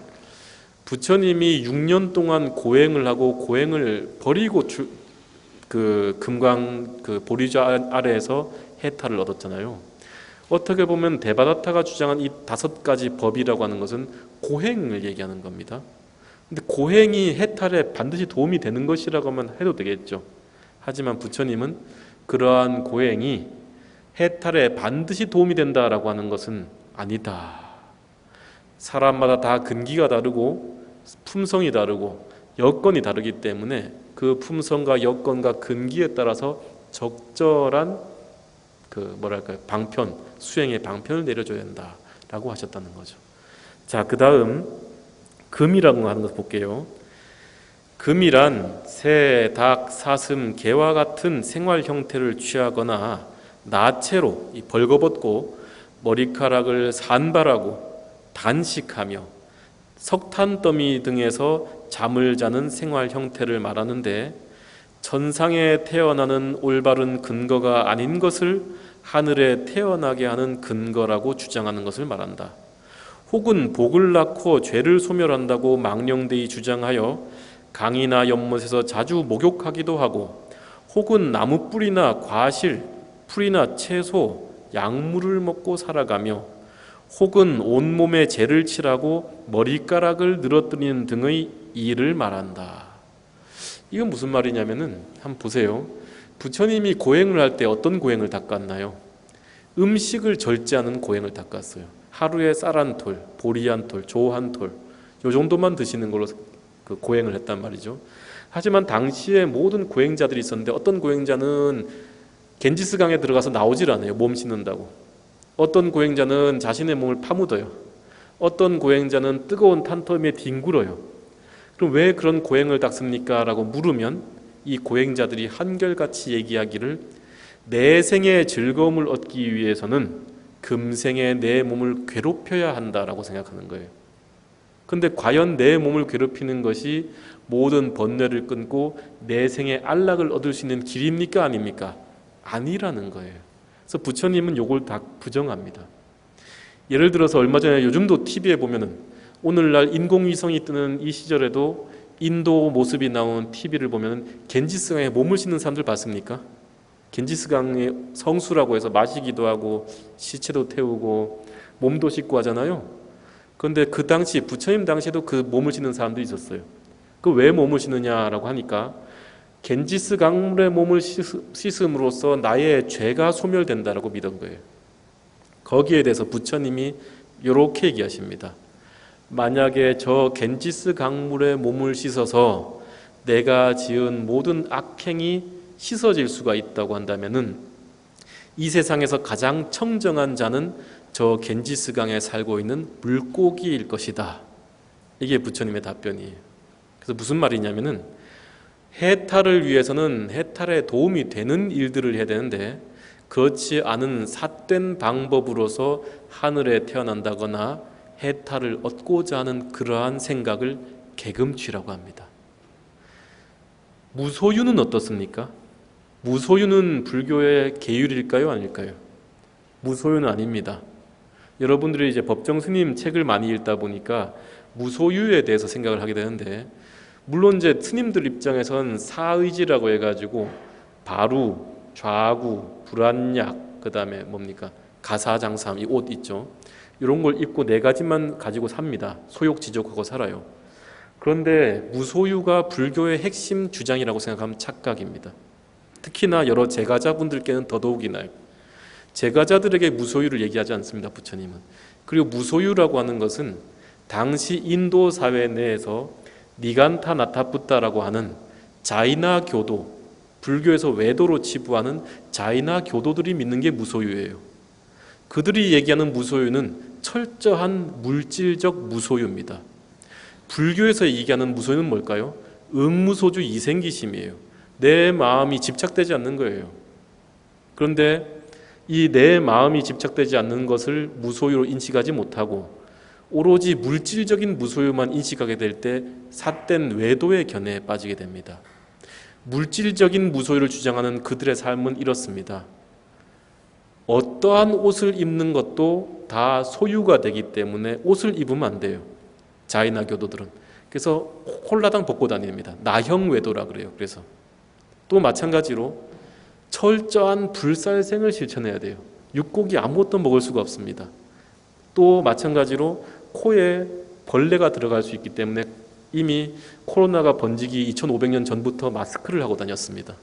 부처님이 6년 동안 고행을 하고 고행을 버리고 금강 보리좌 아래에서 해탈을 얻었잖아요. 어떻게 보면 데바다타가 주장한 이 5가지 법이라고 하는 것은 고행을 얘기하는 겁니다. 근데 고행이 해탈에 반드시 도움이 되는 것이라고 하면 해도 되겠죠. 하지만 부처님은 그러한 고행이 해탈에 반드시 도움이 된다라고 하는 것은 아니다. 사람마다 다 근기가 다르고 품성이 다르고 여건이 다르기 때문에 그 품성과 여건과 근기에 따라서 적절한 수행의 방편을 내려줘야 된다라고 하셨다는 거죠. 자, 그 다음 금이라고 하는 것을 볼게요. 금이란 새, 닭, 사슴, 개와 같은 생활 형태를 취하거나 나체로 벌거벗고 머리카락을 산발하고 단식하며 석탄더미 등에서 잠을 자는 생활 형태를 말하는데 천상에 태어나는 올바른 근거가 아닌 것을 하늘에 태어나게 하는 근거라고 주장하는 것을 말한다. 혹은 복을 낳고 죄를 소멸한다고 망령되이 주장하여 강이나 연못에서 자주 목욕하기도 하고 혹은 나무 뿌리나 과실, 풀이나 채소, 약물을 먹고 살아가며 혹은 온몸에 재를 칠하고 머리카락을 늘어뜨리는 등의 일을 말한다. 이건 무슨 말이냐면은 한번 보세요. 부처님이 고행을 할 때 어떤 고행을 닦았나요? 음식을 절제하는 고행을 닦았어요. 하루에 쌀 한 톨, 보리 한 톨, 조 한 톨, 요 정도만 드시는 걸로 고행을 했단 말이죠. 하지만 당시에 모든 고행자들이 있었는데 어떤 고행자는 겐지스강에 들어가서 나오질 않아요. 몸 씻는다고. 어떤 고행자는 자신의 몸을 파묻어요. 어떤 고행자는 뜨거운 탄터미에 뒹굴어요. 그럼 왜 그런 고행을 닦습니까? 라고 물으면 이 고행자들이 한결같이 얘기하기를 내 생의 즐거움을 얻기 위해서는 금생에 내 몸을 괴롭혀야 한다라고 생각하는 거예요. 근데 과연 내 몸을 괴롭히는 것이 모든 번뇌를 끊고 내 생의 안락을 얻을 수 있는 길입니까? 아닙니까? 아니라는 거예요. 그래서 부처님은 이걸 다 부정합니다. 예를 들어서 얼마 전에 요즘도 TV에 보면은 오늘날 인공위성이 뜨는 이 시절에도 인도 모습이 나온 TV를 보면 겐지스강에 몸을 씻는 사람들 봤습니까? 겐지스강의 성수라고 해서 마시기도 하고 시체도 태우고 몸도 씻고 하잖아요. 그런데 그 당시 부처님 당시에도 그 몸을 씻는 사람들이 있었어요. 그 왜 몸을 씻느냐라고 하니까 겐지스 강물에 몸을 씻음으로써 나의 죄가 소멸된다라고 믿은 거예요. 거기에 대해서 부처님이 이렇게 얘기하십니다. 만약에 저 겐지스 강물에 몸을 씻어서 내가 지은 모든 악행이 씻어질 수가 있다고 한다면은 이 세상에서 가장 청정한 자는 저 겐지스강에 살고 있는 물고기일 것이다. 이게 부처님의 답변이에요. 그래서 무슨 말이냐면은 해탈을 위해서는 해탈에 도움이 되는 일들을 해야 되는데 그렇지 않은 삿된 방법으로서 하늘에 태어난다거나 해탈을 얻고자 하는 그러한 생각을 개금취라고 합니다. 무소유는 어떻습니까? 무소유는 불교의 계율일까요? 아닐까요? 무소유는 아닙니다. 여러분들이 이제 법정 스님 책을 많이 읽다 보니까 무소유에 대해서 생각을 하게 되는데, 물론 이제 스님들 입장에선 사의지라고 해가지고 바루, 좌구, 불안약, 그 다음에 뭡니까? 가사장삼, 이 옷 있죠. 이런 걸 입고 네 가지만 가지고 삽니다. 소욕지족하고 살아요. 그런데 무소유가 불교의 핵심 주장이라고 생각하면 착각입니다. 특히나 여러 제가자분들께는 더더욱이나요. 제가자들에게 무소유를 얘기하지 않습니다, 부처님은. 그리고 무소유라고 하는 것은 당시 인도 사회 내에서 니간타 나타푸타라고 하는 자이나 교도, 불교에서 외도로 치부하는 자이나 교도들이 믿는 게 무소유예요. 그들이 얘기하는 무소유는 철저한 물질적 무소유입니다. 불교에서 얘기하는 무소유는 뭘까요? 응무소주 이생기심이에요. 내 마음이 집착되지 않는 거예요. 그런데 이 내 마음이 집착되지 않는 것을 무소유로 인식하지 못하고 오로지 물질적인 무소유만 인식하게 될 때 삿된 외도의 견해에 빠지게 됩니다. 물질적인 무소유를 주장하는 그들의 삶은 이렇습니다. 어떠한 옷을 입는 것도 다 소유가 되기 때문에 옷을 입으면 안 돼요. 자이나 교도들은. 그래서 홀라당 벗고 다닙니다. 나형 외도라 그래요. 그래서 또 마찬가지로 철저한 불살생을 실천해야 돼요. 육고기 아무것도 먹을 수가 없습니다. 또 마찬가지로 코에 벌레가 들어갈 수 있기 때문에 이미 코로나가 번지기 2500년 전부터 마스크를 하고 다녔습니다.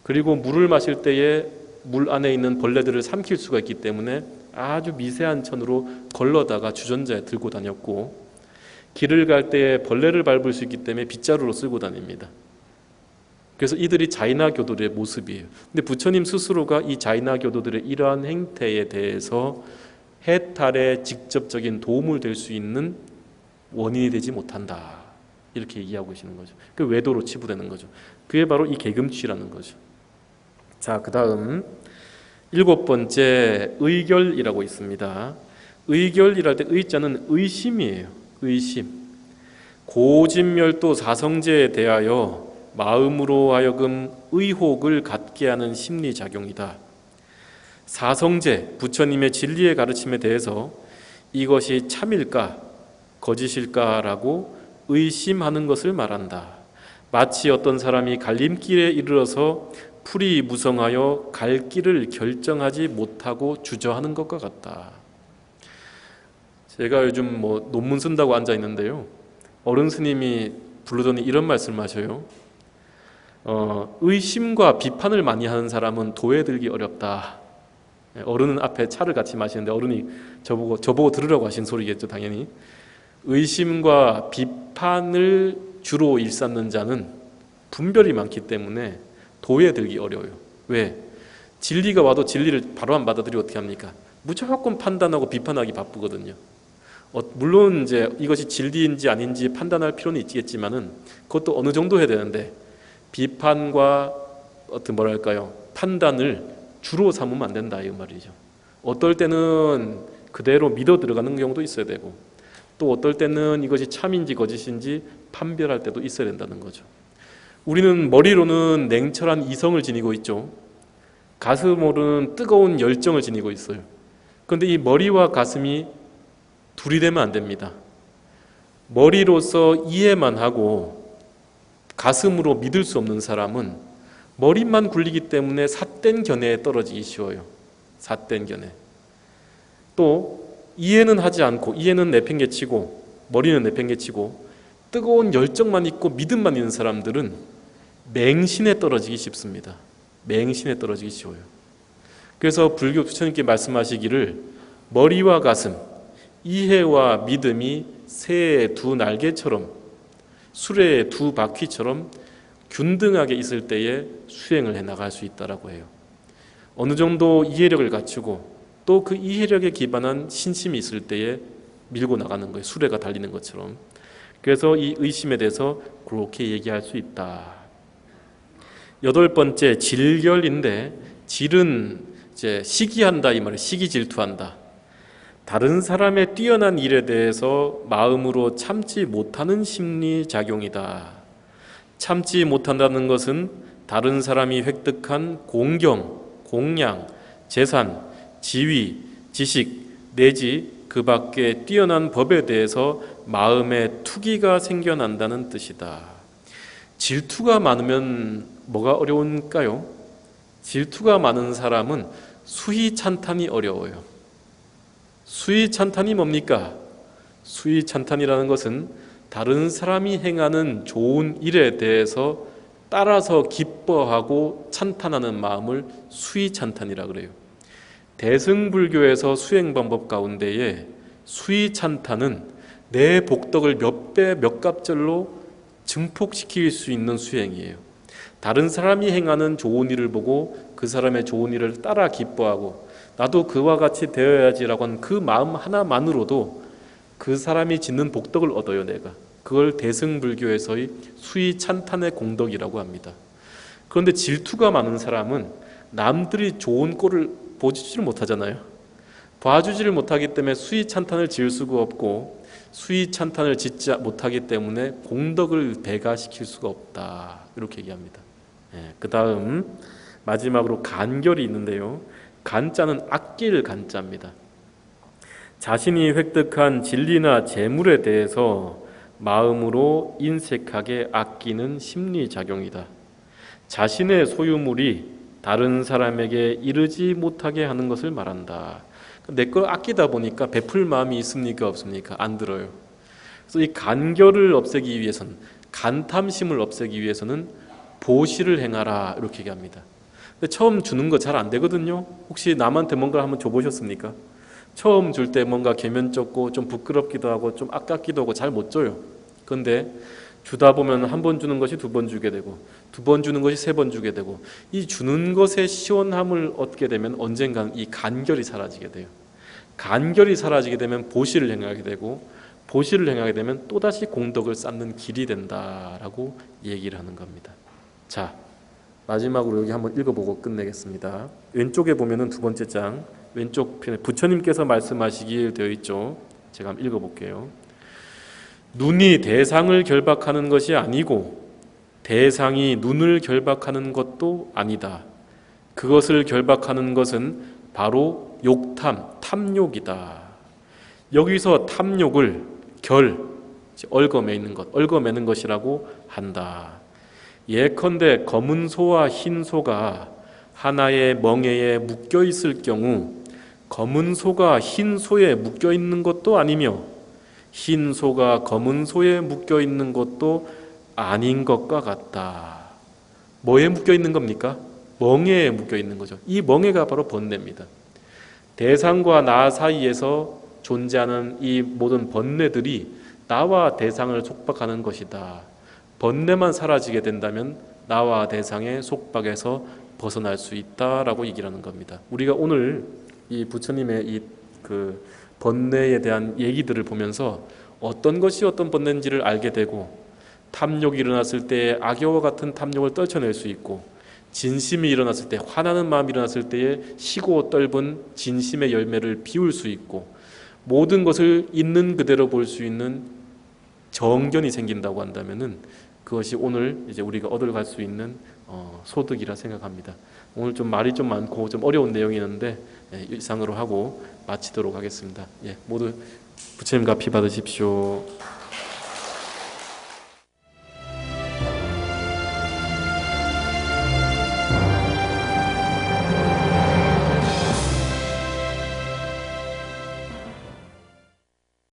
그리고 물을 마실 때에 물 안에 있는 벌레들을 삼킬 수가 있기 때문에 아주 미세한 천으로 걸러다가 주전자에 들고 다녔고, 길을 갈 때에 벌레를 밟을 수 있기 때문에 빗자루로 쓸고 다닙니다. 그래서 이들이 자이나 교도들의 모습이에요. 근데 부처님 스스로가 이 자이나 교도들의 이러한 행태에 대해서 해탈에 직접적인 도움을 될 수 있는 원인이 되지 못한다, 이렇게 얘기하고 계시는 거죠. 그 외도로 치부되는 거죠. 그게 바로 이 개금취라는 거죠. 자, 그 다음 7번째 의결이라고 있습니다. 의결이랄 때 의자는 의심이에요. 의심. 고진멸도 사성제에 대하여 마음으로 하여금 의혹을 갖게 하는 심리작용이다. 사성제, 부처님의 진리의 가르침에 대해서 이것이 참일까 거짓일까라고 의심하는 것을 말한다. 마치 어떤 사람이 갈림길에 이르러서 풀이 무성하여 갈 길을 결정하지 못하고 주저하는 것과 같다. 제가 요즘 논문 쓴다고 앉아 있는데요, 어른 스님이 부르더니 이런 말씀을 하셔요. 의심과 비판을 많이 하는 사람은 도에 들기 어렵다. 어른은 앞에 차를 같이 마시는데 어른이 저보고 들으라고 하신 소리겠죠, 당연히. 의심과 비판을 주로 일삼는 자는 분별이 많기 때문에 도에 들기 어려워요. 왜? 진리가 와도 진리를 바로 안 받아들이고 어떻게 합니까? 무조건 판단하고 비판하기 바쁘거든요. 물론 이제 이것이 진리인지 아닌지 판단할 필요는 있겠지만은 그것도 어느 정도 해야 되는데, 비판과 판단을 주로 삼으면 안 된다, 이 말이죠. 어떨 때는 그대로 믿어 들어가는 경우도 있어야 되고, 또 어떨 때는 이것이 참인지 거짓인지 판별할 때도 있어야 된다는 거죠. 우리는 머리로는 냉철한 이성을 지니고 있죠. 가슴으로는 뜨거운 열정을 지니고 있어요. 그런데 이 머리와 가슴이 둘이 되면 안 됩니다. 머리로서 이해만 하고 가슴으로 믿을 수 없는 사람은 머리만 굴리기 때문에 삿된 견해에 떨어지기 쉬워요. 삿된 견해. 또 이해는 하지 않고, 이해는 내팽개치고 머리는 내팽개치고 뜨거운 열정만 있고 믿음만 있는 사람들은 맹신에 떨어지기 쉽습니다. 맹신에 떨어지기 쉬워요. 그래서 불교 부처님께 말씀하시기를 머리와 가슴, 이해와 믿음이 새의 두 날개처럼, 수레의 두 바퀴처럼 균등하게 있을 때에 수행을 해나갈 수 있다라고 해요. 어느 정도 이해력을 갖추고 또 그 이해력에 기반한 신심이 있을 때에 밀고 나가는 거예요. 수레가 달리는 것처럼. 그래서 이 의심에 대해서 그렇게 얘기할 수 있다. 여덟 번째, 질결인데, 질은 이제 시기한다 이 말이에요. 시기 질투한다. 다른 사람의 뛰어난 일에 대해서 마음으로 참지 못하는 심리 작용이다. 참지 못한다는 것은 다른 사람이 획득한 공경, 공양, 재산, 지위, 지식 내지 그 밖에 뛰어난 법에 대해서 마음에 투기가 생겨난다는 뜻이다. 질투가 많으면 뭐가 어려울까요? 질투가 많은 사람은 수희찬탄이 어려워요. 수희찬탄이 뭡니까? 수희찬탄이라는 것은 다른 사람이 행하는 좋은 일에 대해서 따라서 기뻐하고 찬탄하는 마음을 수희찬탄이라 그래요. 대승불교에서 수행 방법 가운데에 수희찬탄은 내 복덕을 몇 배, 몇 갑절로 증폭시킬 수 있는 수행이에요. 다른 사람이 행하는 좋은 일을 보고 그 사람의 좋은 일을 따라 기뻐하고 나도 그와 같이 되어야지라고 하는 그 마음 하나만으로도 그 사람이 짓는 복덕을 얻어요. 내가 그걸 대승불교에서의 수희찬탄의 공덕이라고 합니다. 그런데 질투가 많은 사람은 남들이 좋은 꼴을 보지를 못하잖아요. 봐주지를 못하기 때문에 수희찬탄을 지을 수가 없고 수희찬탄을 짓지 못하기 때문에 공덕을 배가시킬 수가 없다. 이렇게 얘기합니다. 그 다음 마지막으로 간결이 있는데요. 간자는 아낄 간자입니다. 자신이 획득한 진리나 재물에 대해서 마음으로 인색하게 아끼는 심리작용이다. 자신의 소유물이 다른 사람에게 이르지 못하게 하는 것을 말한다. 내 걸 아끼다 보니까 베풀 마음이 있습니까? 없습니까? 안 들어요. 그래서 이 간결을 없애기 위해서는, 간탐심을 없애기 위해서는 보시를 행하라 이렇게 얘기합니다. 근데 처음 주는 거 잘 안 되거든요. 혹시 남한테 뭔가 한번 줘보셨습니까? 처음 줄 때 뭔가 개면쩍고 좀 부끄럽기도 하고 좀 아깝기도 하고 잘 못 줘요. 그런데 주다 보면 한 번 주는 것이 두 번 주게 되고 두 번 주는 것이 세 번 주게 되고 이 주는 것의 시원함을 얻게 되면 언젠가는 이 간결이 사라지게 돼요. 간결이 사라지게 되면 보시를 행하게 되고 보시를 행하게 되면 또다시 공덕을 쌓는 길이 된다라고 얘기를 하는 겁니다. 자, 마지막으로 여기 한번 읽어보고 끝내겠습니다. 왼쪽에 보면은 두 번째 장 왼쪽 편에 부처님께서 말씀하시길 되어 있죠. 제가 한번 읽어볼게요. 눈이 대상을 결박하는 것이 아니고 대상이 눈을 결박하는 것도 아니다. 그것을 결박하는 것은 바로 욕탐, 탐욕이다. 여기서 탐욕을 얽어매는 것이라고 한다. 예컨대 검은 소와 흰 소가 하나의 멍에에 묶여 있을 경우 검은 소가 흰 소에 묶여 있는 것도 아니며 흰 소가 검은 소에 묶여 있는 것도 아닌 것과 같다. 뭐에 묶여 있는 겁니까? 멍에에 묶여 있는 거죠. 이 멍에가 바로 번뇌입니다. 대상과 나 사이에서 존재하는 이 모든 번뇌들이 나와 대상을 속박하는 것이다. 번뇌만 사라지게 된다면 나와 대상의 속박에서 벗어날 수 있다라고 얘기를 하는 겁니다. 우리가 오늘 이 부처님의 이 그 번뇌에 대한 얘기들을 보면서 어떤 것이 어떤 번뇌인지를 알게 되고 탐욕이 일어났을 때 악여와 같은 탐욕을 떨쳐낼 수 있고 진심이 일어났을 때 화나는 마음이 일어났을 때에 시고 떫은 진심의 열매를 비울 수 있고 모든 것을 있는 그대로 볼 수 있는 정견이 생긴다고 한다면은 그것이 오늘 이제 우리가 얻어갈 수 있는 소득이라 생각합니다. 오늘 좀 말이 좀 많고 좀 어려운 내용이었는데 이상으로 하고 마치도록 하겠습니다. 모두 부처님 값이 받으십시오.